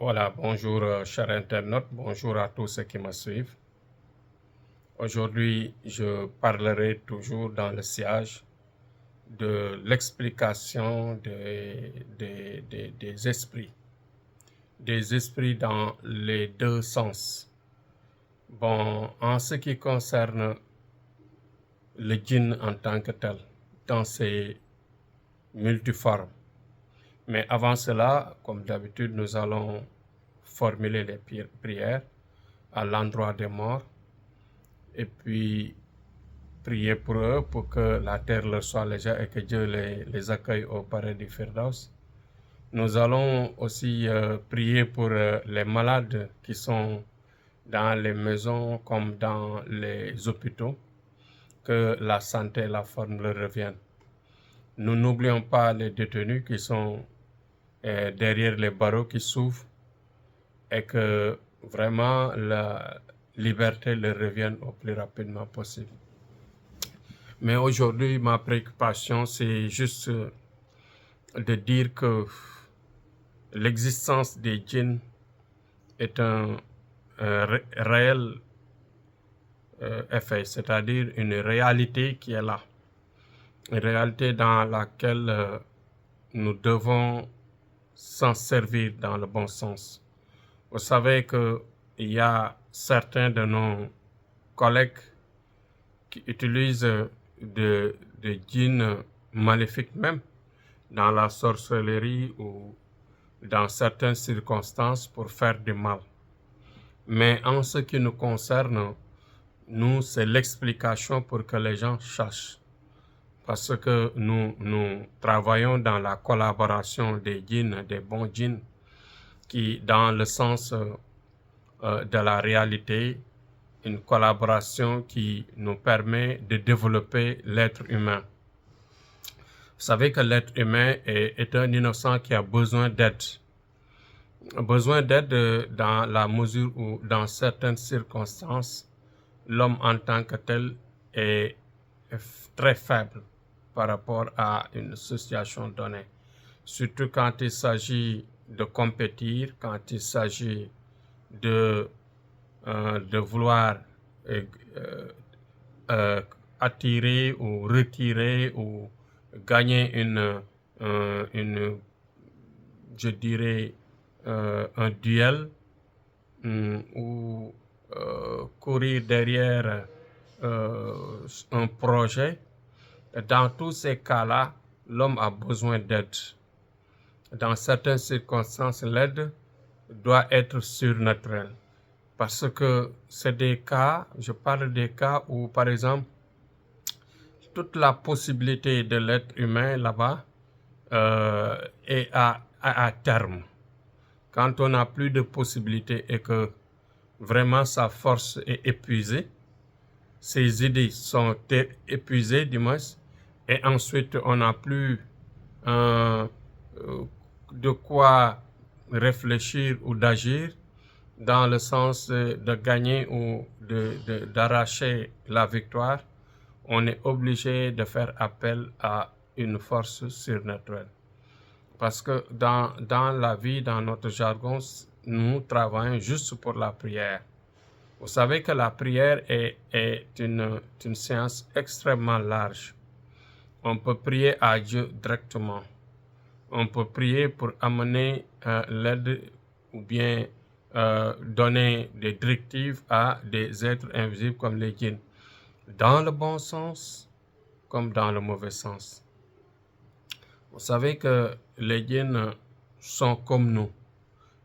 Voilà, bonjour chers internautes, bonjour à tous ceux qui me suivent. Aujourd'hui, je parlerai toujours dans le sillage de l'explication des esprits dans les deux sens. Bon, en ce qui concerne le djinn en tant que tel, dans ses multiformes. Mais avant cela, comme d'habitude, nous allons formuler les prières à l'endroit des morts et puis prier pour eux pour que la terre leur soit légère et que Dieu les accueille au paradis Firdaus. Nous allons aussi prier pour les malades qui sont dans les maisons comme dans les hôpitaux, que la santé et la forme leur reviennent. Nous n'oublions pas les détenus qui sont derrière les barreaux qui souffrent et que vraiment la liberté leur revienne au plus rapidement possible. Mais aujourd'hui, ma préoccupation, c'est juste de dire que l'existence des djinns est un réel effet, c'est-à-dire une réalité qui est là, une réalité dans laquelle nous devons s'en servir dans le bon sens. Vous savez qu'il y a certains de nos collègues qui utilisent des djinns maléfiques même dans la sorcellerie ou dans certaines circonstances pour faire du mal. Mais en ce qui nous concerne, nous, c'est l'explication pour que les gens sachent. Parce que nous travaillons dans la collaboration des djinns, des bons djinns, qui, dans le sens de la réalité, une collaboration qui nous permet de développer l'être humain. Vous savez que l'être humain est un innocent qui a besoin d'aide. Besoin d'aide dans la mesure où, dans certaines circonstances, l'homme en tant que tel est très faible par rapport à une situation donnée. Surtout quand il s'agit de compétir, quand il s'agit de vouloir attirer ou retirer ou gagner je dirais, un duel ou courir derrière un projet. Dans tous ces cas-là, l'homme a besoin d'aide. Dans certaines circonstances, l'aide doit être surnaturelle. Parce que c'est des cas, je parle des cas où, par exemple, toute la possibilité de l'être humain là-bas est à terme. Quand on n'a plus de possibilités et que vraiment sa force est épuisée, ses idées sont épuisées du moins, et ensuite on n'a plus de quoi réfléchir ou d'agir dans le sens de gagner ou d'arracher la victoire, on est obligé de faire appel à une force surnaturelle. Parce que dans la vie, dans notre jargon, nous travaillons juste pour la prière. Vous savez que la prière est une séance extrêmement large. On peut prier à Dieu directement. On peut prier pour amener l'aide ou bien donner des directives à des êtres invisibles comme les djinns, dans le bon sens comme dans le mauvais sens. Vous savez que les djinns sont comme nous.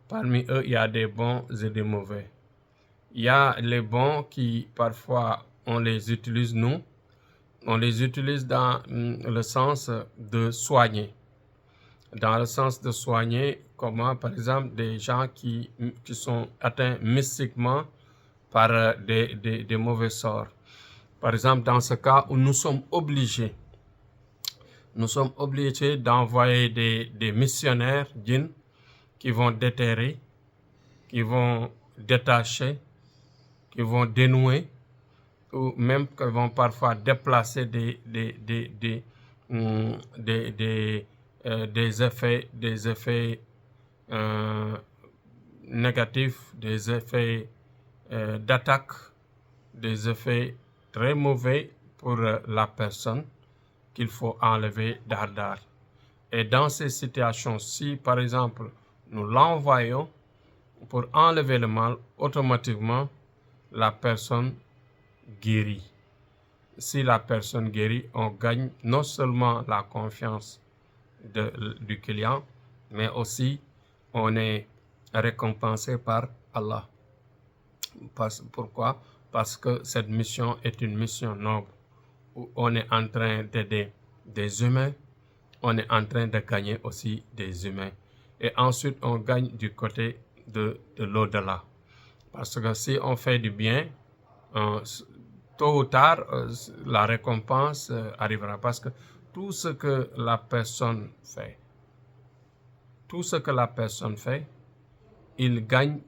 Parmi eux, il y a des bons et des mauvais. Il y a les bons qui, parfois, on les utilise nous. On les utilise dans le sens de soigner. Dans le sens de soigner, comment, par exemple, des gens qui sont atteints mystiquement par des mauvais sorts. Par exemple, dans ce cas où nous sommes obligés d'envoyer des missionnaires djinns qui vont déterrer, qui vont détacher, qui vont dénouer, ou même qui vont parfois déplacer des effets négatifs, des effets d'attaque, des effets très mauvais pour la personne qu'il faut enlever d'ardard. Et dans ces situations, si par exemple nous l'envoyons pour enlever le mal, automatiquement la personne guérit. Si la personne guérit, on gagne non seulement la confiance du client, mais aussi on est récompensé par Allah. Pourquoi? Parce que cette mission est une mission noble, où on est en train d'aider des humains, on est en train de gagner aussi des humains. Et ensuite, on gagne du côté de l'au-delà. Parce que si on fait du bien, tôt ou tard, la récompense arrivera. Parce que tout ce que la personne fait, il gagne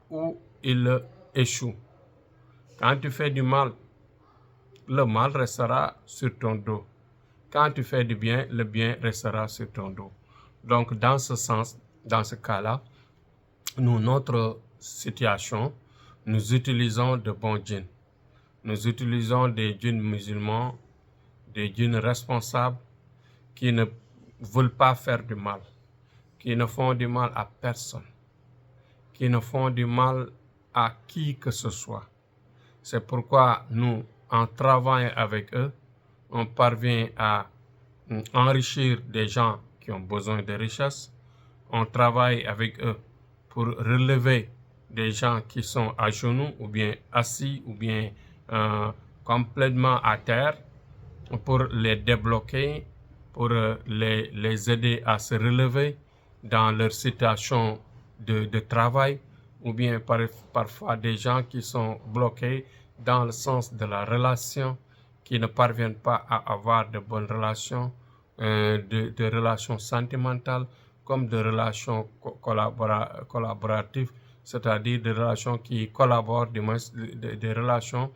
ou il échoue. Quand tu fais du mal, le mal restera sur ton dos. Quand tu fais du bien, le bien restera sur ton dos. Donc, dans ce sens, dans ce cas-là, nous, notre situation, nous utilisons de bons djinns. Nous utilisons des djinns musulmans, des djinns responsables qui ne veulent pas faire du mal, qui ne font du mal à personne, qui ne font du mal à qui que ce soit. C'est pourquoi nous, en travaillant avec eux, on parvient à enrichir des gens qui ont besoin de richesse. On travaille avec eux pour relever des gens qui sont à genoux ou bien assis ou bien complètement à terre, pour les débloquer, pour les aider à se relever dans leur situation de travail, ou bien parfois des gens qui sont bloqués dans le sens de la relation, qui ne parviennent pas à avoir de bonnes relations, de relations sentimentales comme de relations collaboratives, c'est-à-dire des relations qui collaborent, des relations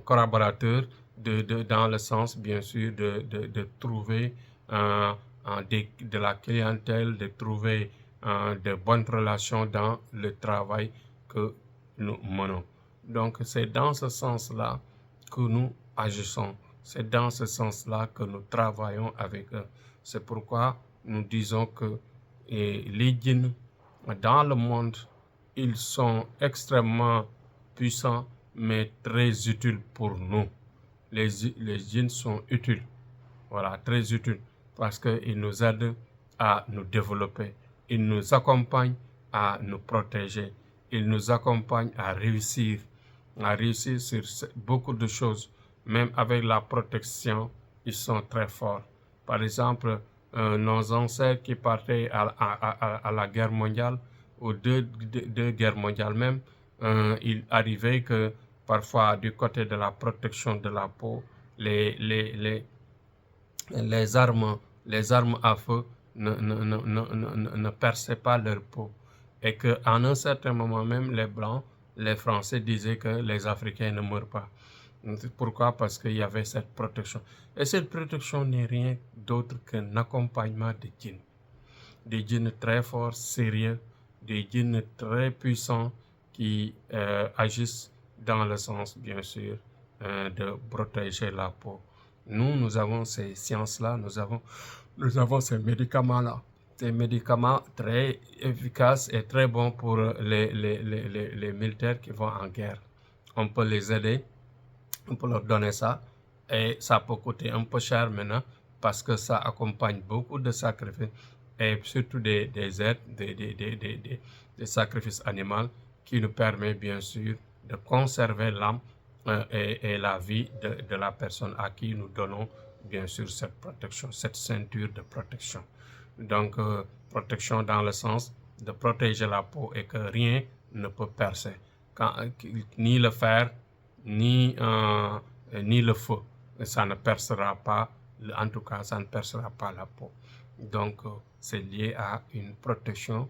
collaborateurs, dans le sens bien sûr de trouver de la clientèle, de trouver de bonnes relations dans le travail que nous menons. Donc c'est dans ce sens-là que nous agissons. C'est dans ce sens-là que nous travaillons avec eux. C'est pourquoi nous disons que les djinns dans le monde, ils sont extrêmement puissants, mais très utiles pour nous. Les djinns sont utiles, voilà, très utiles, parce qu'ils nous aident à nous développer. Ils nous accompagnent à nous protéger. Ils nous accompagnent à réussir sur beaucoup de choses. Même avec la protection, ils sont très forts. Par exemple, nos ancêtres qui partaient à la guerre mondiale, aux deux guerres mondiales même, il arrivait que parfois du côté de la protection de la peau, les armes à feu ne perçaient pas leur peau. Et qu'à un certain moment même, les Blancs, les Français disaient que les Africains ne meurent pas. Pourquoi? Parce qu'il y avait cette protection. Et cette protection n'est rien d'autre qu'un accompagnement de djinns. Des djinns très forts, sérieux, des djinns très puissants qui agissent dans le sens, bien sûr, de protéger la peau. Nous avons ces sciences-là, nous avons ces médicaments-là. Des médicaments très efficaces et très bons pour les militaires qui vont en guerre. On peut les aider, on peut leur donner ça, et ça peut coûter un peu cher maintenant parce que ça accompagne beaucoup de sacrifices et surtout des aides, des sacrifices animaux qui nous permet bien sûr de conserver l'âme et la vie de la personne à qui nous donnons bien sûr cette protection, cette ceinture de protection. Donc, protection dans le sens de protéger la peau et que rien ne peut percer, ni le fer, ni le feu. Ça ne percera pas, en tout cas, ça ne percera pas la peau. Donc, c'est lié à une protection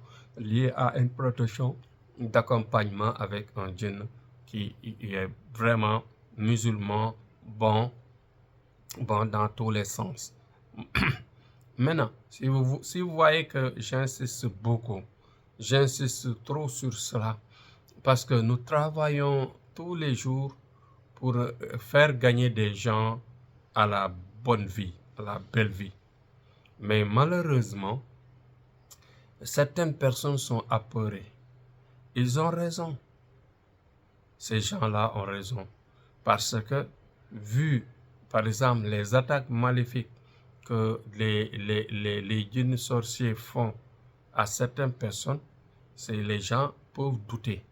d'accompagnement avec un djinn qui est vraiment musulman, bon dans tous les sens. Maintenant, si vous voyez que j'insiste beaucoup J'insiste trop sur cela parce que nous travaillons tous les jours pour faire gagner des gens à la bonne vie, à la belle vie. Mais malheureusement, certaines personnes sont apeurées. Ils ont raison. Ces gens-là ont raison. Parce que, vu, par exemple, les attaques maléfiques que les djinns sorciers font à certaines personnes, les gens peuvent douter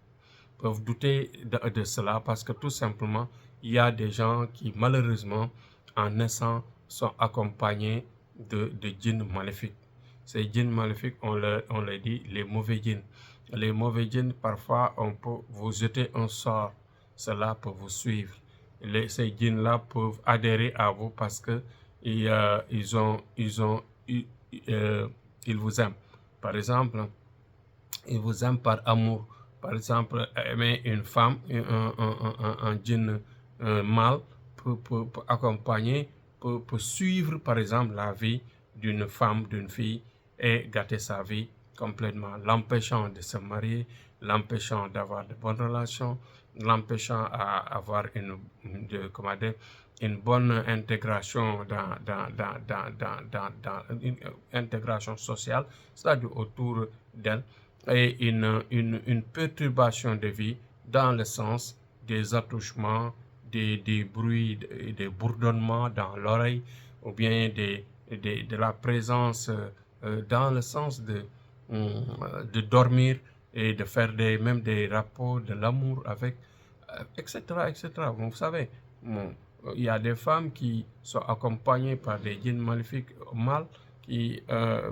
de cela parce que tout simplement, il y a des gens qui, malheureusement, en naissant, sont accompagnés de djinns maléfiques. Ces djinns maléfiques, on les dit les mauvais djinns. Les mauvais djinns, parfois, on peut vous jeter un sort. Cela peut vous suivre. Ces djinns-là peuvent adhérer à vous parce que ils vous aiment. Par exemple, ils vous aiment par amour. Par exemple, aimer une femme, un djinn mâle peut accompagner, peut suivre par exemple la vie d'une femme, d'une fille et gâter sa vie complètement, l'empêchant de se marier, l'empêchant d'avoir de bonnes relations, l'empêchant d'avoir une bonne intégration dans une intégration sociale, c'est-à-dire autour d'elle, et une perturbation de vie dans le sens des attouchements, des bruits, des bourdonnements dans l'oreille, ou bien de la présence dans le sens de dormir et de faire même des rapports de l'amour avec, etc., etc. Vous savez, il y a des femmes qui sont accompagnées par des djinns maléfiques mâles qui,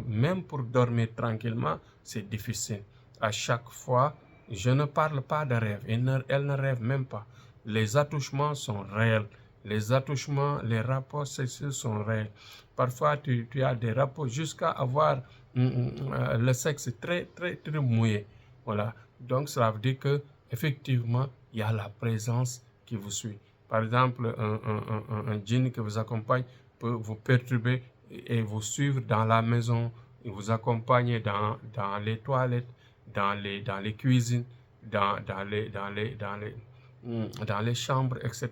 même pour dormir tranquillement, c'est difficile. À chaque fois, je ne parle pas de rêve, elles ne rêvent même pas. Les attouchements sont réels. Les attouchements, les rapports sexuels sont réels. Parfois, tu as des rapports jusqu'à avoir le sexe très, très, très mouillé. Voilà. Donc, cela veut dire que effectivement, il y a la présence qui vous suit. Par exemple, un djinn qui vous accompagne peut vous perturber et vous suivre dans la maison, et vous accompagner dans les toilettes, dans les cuisines, dans les chambres, etc.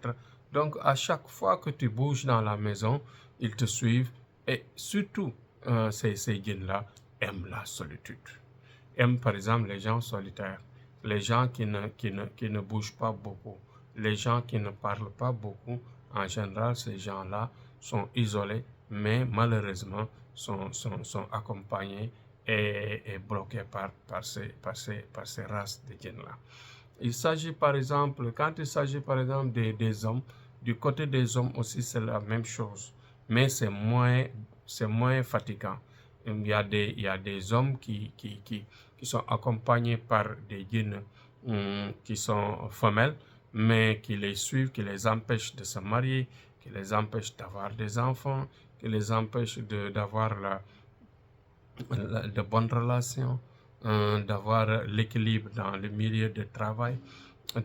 Donc, à chaque fois que tu bouges dans la maison, ils te suivent et surtout, ces djinns-là aiment la solitude. Aiment par exemple les gens solitaires, les gens qui ne bougent pas beaucoup, les gens qui ne parlent pas beaucoup. En général, ces gens-là sont isolés, mais malheureusement sont accompagnés et bloqués par ces races de djinns-là. Il s'agit par exemple, quand il s'agit par exemple des hommes, du côté des hommes aussi c'est la même chose, mais c'est moins fatigant. Il y a des hommes qui sont accompagnés par des djinns qui sont femelles, mais qui les suivent, qui les empêchent de se marier, qui les empêchent d'avoir des enfants, qui les empêchent d'avoir de bonnes relations, d'avoir l'équilibre dans le milieu de travail,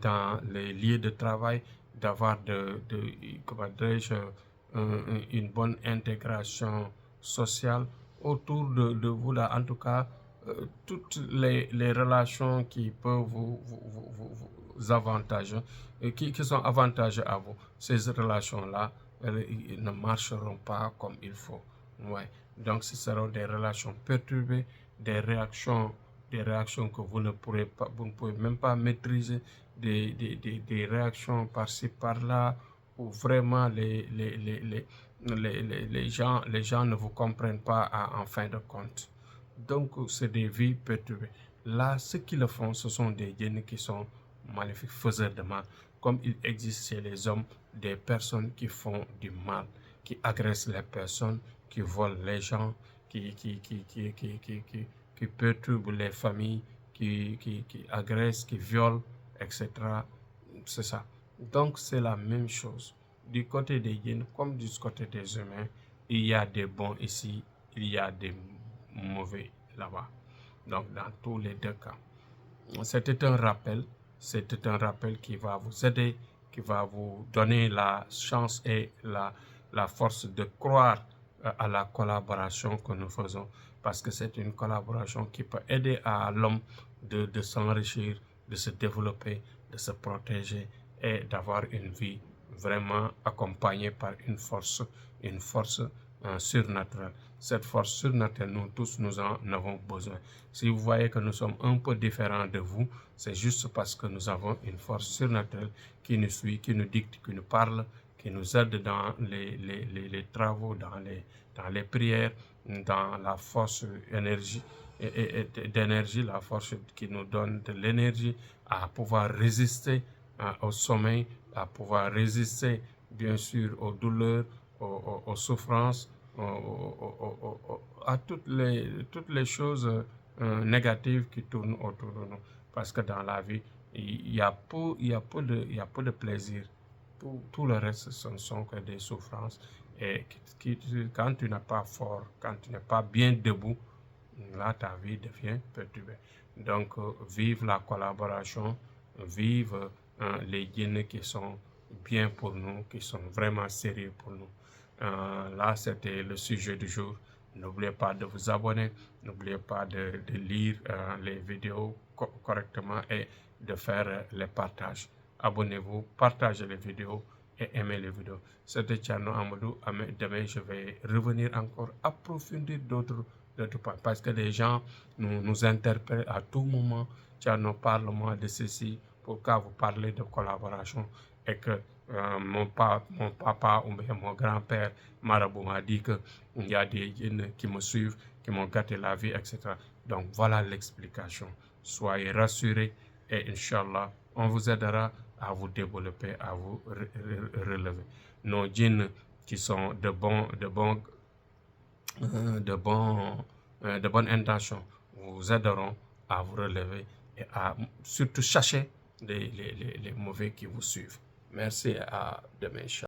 dans les lieux de travail, d'avoir une bonne intégration sociale autour de vous là. En tout cas, toutes les relations qui peuvent vous avantager, qui sont avantageuses à vous, ces relations-là, elles ne marcheront pas comme il faut. Ouais. Donc, ce seront des relations perturbées, des réactions que vous ne pouvez même pas maîtriser, des réactions par-ci, par-là, où vraiment les gens ne vous comprennent pas en fin de compte. Donc, c'est des vies perturbées. Là, ceux qui le font, ce sont des djinns qui sont maléfiques, faiseurs de mal. Comme il existe chez les hommes des personnes qui font du mal, qui agressent les personnes, qui volent les gens, qui perturbent les familles, qui agressent, qui violent, etc. C'est ça. Donc, c'est la même chose. Du côté des djinns comme du côté des humains, il y a des bons ici, il y a des mauvais là-bas. Donc, dans tous les deux cas. C'était un rappel qui va vous aider, qui va vous donner la chance et la force de croire à la collaboration que nous faisons. parce que c'est une collaboration qui peut aider à l'homme de s'enrichir, de se développer, de se protéger et d'avoir une vie vraiment accompagnée par une force surnaturelle. Cette force surnaturelle, nous tous, nous en avons besoin. Si vous voyez que nous sommes un peu différents de vous, c'est juste parce que nous avons une force surnaturelle qui nous suit, qui nous dicte, qui nous parle, qui nous aide dans les travaux, dans les prières, dans la force d'énergie, la force qui nous donne de l'énergie à pouvoir résister au sommeil, à pouvoir résister bien sûr aux douleurs, aux souffrances, à toutes les choses négatives qui tournent autour de nous. Parce que dans la vie, il y a peu de plaisir. Tout le reste, ce ne sont que des souffrances. Et quand tu n'es pas fort, quand tu n'es pas bien debout, là, ta vie devient perturbée. Donc, vive la collaboration, vive les djinns qui sont bien pour nous, qui sont vraiment sérieux pour nous. Là, c'était le sujet du jour. N'oubliez pas de vous abonner, n'oubliez pas de lire les vidéos correctement et de faire les partages. Abonnez-vous, partagez les vidéos et aimez les vidéos. C'était Thierno Amadou. Demain, je vais revenir encore approfondir d'autres points parce que les gens nous interpellent à tout moment. Thierno, parle-moi de ceci, pourquoi vous parlez de collaboration et que mon papa ou bien mon grand-père marabout m'a dit qu'il y a des djinns qui me suivent, qui m'ont gâté la vie, etc. Donc voilà l'explication. Soyez rassurés et Inch'Allah, on vous aidera à vous développer, à vous relever. Nos djinns qui sont de bonnes intentions vous aideront à vous relever et à surtout chasser les mauvais qui vous suivent. Merci, à demain.